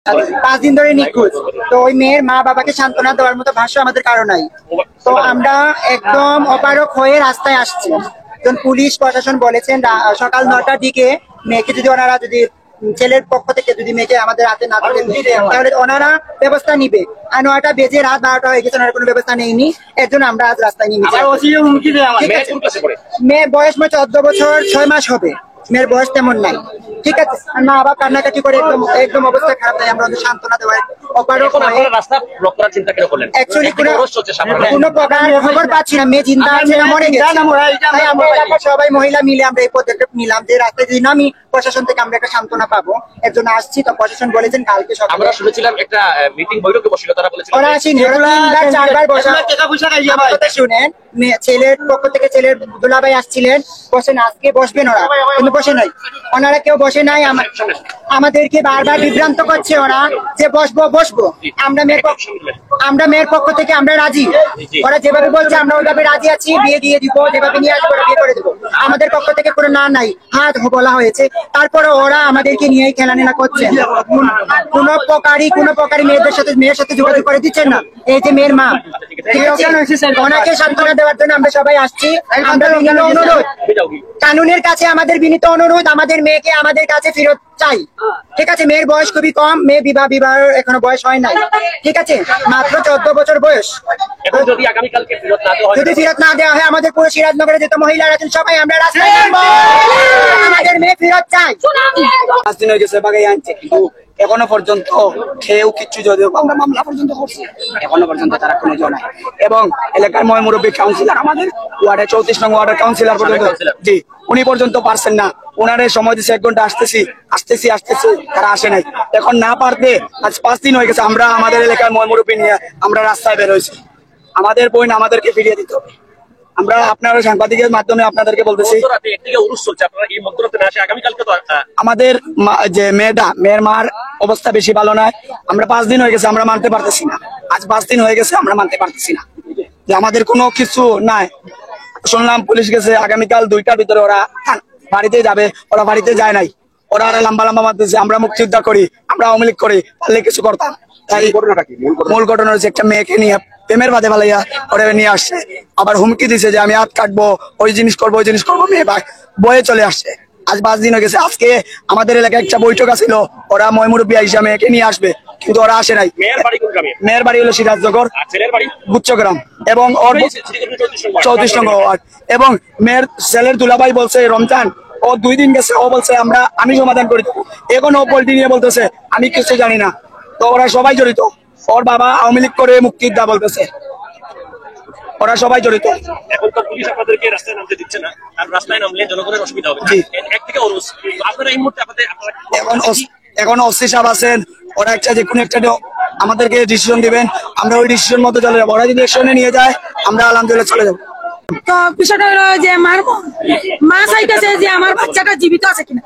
5 দিন ধরে নিখোঁজ। তো ওই মেয়ের মা বাবাকে সান্ত্বনা দেওয়ার মতো ভাষা আমাদের কারো নাই। তো আমরা একদম অপারক হয়ে রাস্তায় আসছি। যখন পুলিশ প্রশাসন বলেছেন সকাল 9টার দিকে মেয়েকে যদি ওনারা যদি ছেলের পক্ষ থেকে যদি মেয়েকে আমাদের হাতে না তুলে তাহলে ওনারা ব্যবস্থা নিবে। আর 9টা বেজে রাত 12টা হয়ে গেছে, ওনারা কোনো ব্যবস্থা নেয়নি। এর জন্য আমরা আজ রাস্তায় নেমেছি। মেয়ের বয়স 14 বছর 6 মাস হবে। মেয়ের বয়স তেমন নাই, ঠিক আছে। মা বাবা কান্নাকাটি করে একদম একদম অবস্থা খারাপ। তাই আমরা সান্ত্বনা দেওয়ার অপারক রাস্তা ব্লক করার চিন্তা কেন করলেন? অ্যাকচুয়ালি কোনো প্রকার খবর পাচ্ছি না মেয়ে জিন্দা আছে না মরে গেছে। তাই আমরা এলাকার সবাই মহিলা মিলে আমরা এই পদক্ষেপ নিলাম যে রাস্তায় যদি নামি প্রশাসন থেকে আমরা একটা সান্ত্বনা পাবো, এর জন্য আসছি। তো প্রশাসন বলেছেন কালকে সকালে আমরা শুনেছিলাম একটা মিটিং বৈঠকে বসছিল, তারা বলেছিল ওরা আসেনি, ওরা 3-4বার বসা। আমার কথা শুনেন, ছেলের পক্ষ থেকে ছেলের দুলাভাই আসছিলেন, বসেন আজকে বসবেন ওরা, কিন্তু বসে নাই। ওনারা কেউ বসে নাই। আমাদেরকে বারবার বিভ্রান্ত করছে ওরা যে বসবো বসবো। আমরা মেয়ের পক্ষ থেকে আমরা রাজি। ওরা যেভাবে বলছে আমরা ওইভাবে রাজি আছি, বিয়ে দিয়ে দিব, যেভাবে নিয়ে আসবো বিয়ে করে দেবো। আমাদের পক্ষ থেকে কোনো না নাই, হাত বলা হয়েছে। তারপরে ওরা আমাদেরকে নিয়েই খেলানেলা করছে। কোনো প্রকারই মেয়ের সাথে যোগাযোগ করে দিচ্ছেন না। এই যে মেয়ের মা, ওনাকে সান্ত্বনা দেওয়ার জন্য আমরা সবাই আসছি। আমরা অনুরোধ, কানুনের কাছে আমাদের বিনীত অনুরোধ, আমাদের মেয়েকে আমাদের কাছে ফেরত চাই, ঠিক আছে। মেয়ের বয়স খুবই কম, মেয়ে বিবাহ এখনো বয়স হয় নাই, ঠিক আছে, মাত্র 14 বছর বয়স। যদি ফেরত না দেওয়া হয় আমাদের পুরো সিরাজনগরে যত মহিলারা আছেন সবাই আমরা রাস্তায় নামবো। আমাদের মেয়ে ফেরত চাই। 5 দিন হয়ে গেছে বাগাই আনছে, কিন্তু এখনো পর্যন্ত কেউ কিচ্ছু, যদিও আমরা মামলা পর্যন্ত করছি, এখনো পর্যন্ত তারা কোনো জানায়। এবং এলাকার ময় মুরব্বী কাউন্সিলর, আমাদের ওয়ার্ডে 34 নং ওয়ার্ডের কাউন্সিলর পর্যন্ত, জি, উনি পর্যন্ত পারছেন না। ওনারে সময় দিচ্ছে 1 ঘন্টা, আসতেছি, তারা আসে নাই। এখন না পারতে আজ 5 দিন হয়ে গেছে আমরা আমাদের এলাকার ময় মুরব্বী নিয়ে আমরা রাস্তায় বের হয়েছি। আমাদের বোন আমাদেরকে ফিরিয়ে দিতে হবে। আমরা আপনারা সাংবাদিকের মাধ্যমে আপনাদেরকে বলতেছি, আমাদের যে মেয়ের মার অবস্থা বেশি ভালো নয়। আমরা 5 দিন হয়ে গেছে আমরা মানতে পারতেছি না। আজ 5 দিন হয়ে গেছে আমরা মানতে পারতেছি না যে আমাদের কোনো কিছু নাই। শুনলাম পুলিশ গেছে, আগামীকাল 2টার ভিতরে ওরা বাড়িতে যাবে। ওরা বাড়িতে যায় নাই, ওরা লম্বা মারতেছে। আমরা মুক্তিযোদ্ধা করি, আমরা আওয়ামী লীগ করি, পারলে কিছু করতাম। তাই মূল ঘটনা হচ্ছে একটা মেয়েকে নিয়ে প্রেমের বাদে ভালাইয়া ওরা নিয়ে আসছে। আবার হুমকি দিছে যে আমি হাত কাটবো, ওই জিনিস করবো। মেয়ে বয়ে চলে আসছে। আজ 5 দিন হয়ে গেছে। আজকে আমাদের এলাকায় একটা বৈঠক আছিল, ওরা ময় মুরব্বী আইসা মেয়েকে নিয়ে আসবে, কিন্তু ওরা আসে নাই। মেয়ের বাড়ি হলো সিরাজনগর গুচ্ছগ্রাম এবং ওর 34 নং ওয়ার্ড। এবং মেয়ের ছেলের দুলাভাই বলছে রমজান, ও 2 দিন গেছে, ও বলছে আমি সমাধান করে দেবো। এখন ও পোল্ট্রি নিয়ে বলতেছে আমি কিছু জানি না। তো ওরা সবাই জড়িত। ওর বাবা আওয়ামী লীগ করে মুক্তিযোদ্ধা বলতেছে, ওরা সবাই জড়িত। এখন তো পুলিশ আপনাদেরকে রাস্তায় নামতে দিচ্ছে না, আর রাস্তায় নামলে জনগণের অসুবিধা হবে। একদিকে আপনারা এই মুহূর্তে এখন ওসি সাহেব আছেন, ওরা যে কোনো একটা আমাদেরকে ডিসিশন দিবেন, আমরা ওই ডিসিশন মতো চলে যাবো। ওরা যদি অ্যাকশনে নিয়ে যায় আমরা আলহামদুলিল্লাহ চলে যাবো। তো বিষয়টা হলো যে মা চাইতেছে যে আমার বাচ্চাটা জীবিত আছে কিনা।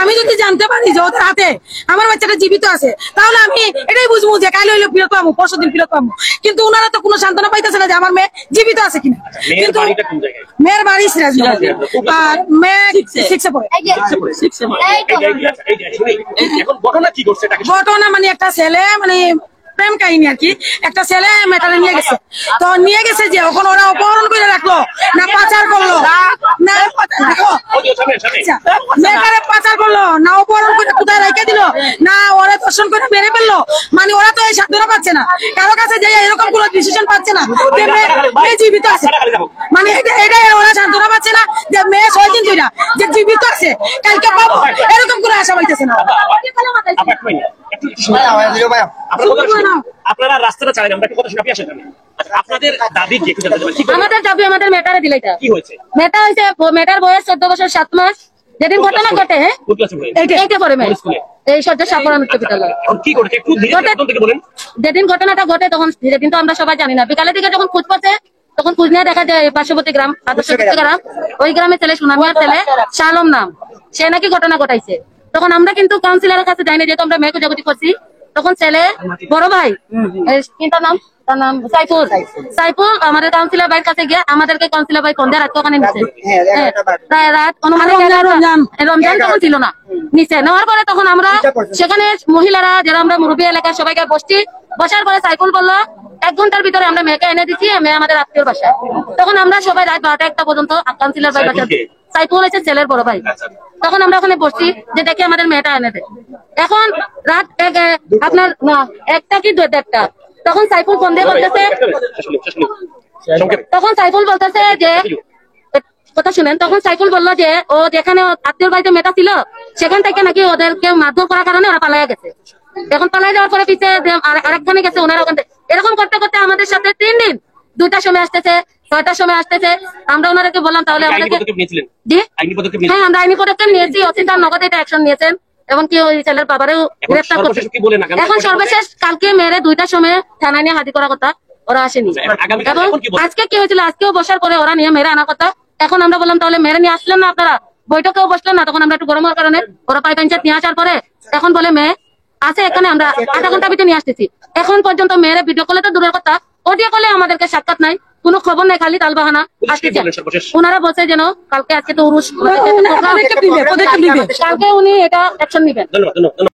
আমি যদি জানতে পারি যে ওদের হাতে আমার বাচ্চাটা জীবিত আছে, তাহলে আমি এটাই বুঝবো যে কাল হইলো ফিরত পাবো, পরশুদিন ফিরত পাবো। কিন্তু ওনারা তো কোনো সান্ত্বনা পাইতেছে না যে আমার মেয়ে জীবিত আছে কিনা। কিন্তু মেয়ের বাড়ি সিরাজনগর, আর মেয়ে 6-এ পড়ে। ঘটনা মানে একটা ছেলে প্রেম কাহিনী আর কি। একটা ছেলে মেটালে নিয়ে গেছে, তো নিয়ে গেছে যে ওখানে ওরা অপহরণ করে রাখলো, না পাচার করলো, না মেয়েটারে পাচার করলো, না অপহরণ করে কোথায় রেখে দিল, না ওরা দর্শন করে মেরে ফেললো। মানে ওরা তো এই সান্ত্বনা পাচ্ছে না, কারো কাছে যে এরকম কোনো ডিসিশন পাচ্ছে না যে মেয়ে জীবিত আছে। মানে এটাই ওরা সান্ত্বনা পাচ্ছে না যে মেয়ে 6 দিন ধরে যে জীবিত আছে, কালকে পাবো, এরকম কোনো আশা পাইতেছে না। আপনারা রাস্তাটা চালান, আমরা কথা শুনে আসেন। আপনাদের দাবি কি? আমাদের দাবি আমাদের মেটারে দিলে কি হয়েছে? মেটা হয়েছে, মেটার বয়স 14 বছর 7 মাস। যেদিন ঘটনা ঘটে এইটা পরে এই সজ্জা সাফরান উচ্চ বিদ্যালয়, যেদিন ঘটনাটা ঘটে তখন যেদিন তো আমরা সবাই জানি না। বিকালের দিকে যখন খোঁজ পাচ্ছে তখন খোঁজ নিয়ে দেখা যায় পার্শ্ববর্তী গ্রাম গ্রাম, ওই গ্রামের ছেলে সুনামিয়ার ছেলে শালম নাম, সে নাকি ঘটনা ঘটাইছে। তখন আমরা কিন্তু কাউন্সিলরের কাছে যাইনি, যেহেতু আমরা মেয়ে খোঁজাখুঁজি করছি। তখন ছেলে বড় ভাই, কি তার নাম, তার নাম সাইফুল। সাইফুল আমাদের কাউন্সিলর ভাইয়ের কাছে গিয়ে আমাদেরকে কাউন্সিলর ভাই সন্ধ্যা রাত ওখানে নিচ্ছে, প্রায় রাত অনুমানিক রমজান তখন ছিল না, নিচে নেওয়ার পরে তখন আমরা সেখানে মহিলারা যারা আমরা মুরব্বী এলাকার সবাইকে বসার পরে সাইফুল বললো 1 ঘন্টার ভিতরে আমরা মেয়েকে এনে দিচ্ছি, মেয়ে আমাদের আত্মীয় বাসায়। তখন আমরা সবাই রাত 12টা-1টা পর্যন্ত কাউন্সিলর ভাই বাসা, সাইফুল হচ্ছে ছেলের বড় ভাই। তখন আমরা ওখানে বসছি যে দেখি আমাদের মেয়েটা এনে দেয়। এখন রাত আপনার 1টা কি 2:30, তখন সাইফুল ফোন দিয়ে বলতেছে, যে কথা শুনেন, তখন সাইফুল বললো যে ও যেখানে আত্মীয় বাড়িতে মেয়েটা ছিল সেখান থেকে নাকি ওদেরকে মারধর করার কারণে ওরা পালাইয়া গেছে। এখন পালাই যাওয়ার পরে পিছিয়ে আরেকখানে গেছে ওনারা ওখান থেকে। এরকম করতে করতে আমাদের সাথে 3 দিন, 2টার সময় আসতেছে, 6টার সময় আসতেছে। আমরা ওনারাকে বললাম তাহলে আমাদেরকে, জি হ্যাঁ আমরা আইনি পদক্ষেপ নিয়েছি, অচিন্তার নগদ এটা অ্যাকশন নিয়েছেন এবং কি ওই ছেলের বাবারেও গ্রেফতার করছে। এখন সর্বশেষ কালকে মেরে 2টার সময় থানায় নিয়ে হাজির করার কথা, ওরা আসেনি। এবং আজকে কি হয়েছিল, আজকেও বসার পরে ওরা নিয়ে মেরে আনার কথা। এখন আমরা বললাম তাহলে মেরে নিয়ে আসলেন না আপনারা, বৈঠকেও বসলেন না। তখন আমরা একটু গরম হওয়ার কারণে ওরা পাই পঞ্চায়েত নিয়ে আসার পরে এখন বলে মেয়ে আছে এখানে, আমরা আধা ঘন্টা ভিতরে নিয়ে আসতেছি। এখন পর্যন্ত মেয়েরা ভিডিও কলে তো দূরের কথা, অডিও কলে আমাদেরকে সাক্ষাৎ নাই, কোনো খবর নাই, খালি তালবাহানা আসতেছে। ওনারা বলছে যেন কালকে আজকে তো উরুস, কালকে উনি এটা অ্যাকশন নিবেন।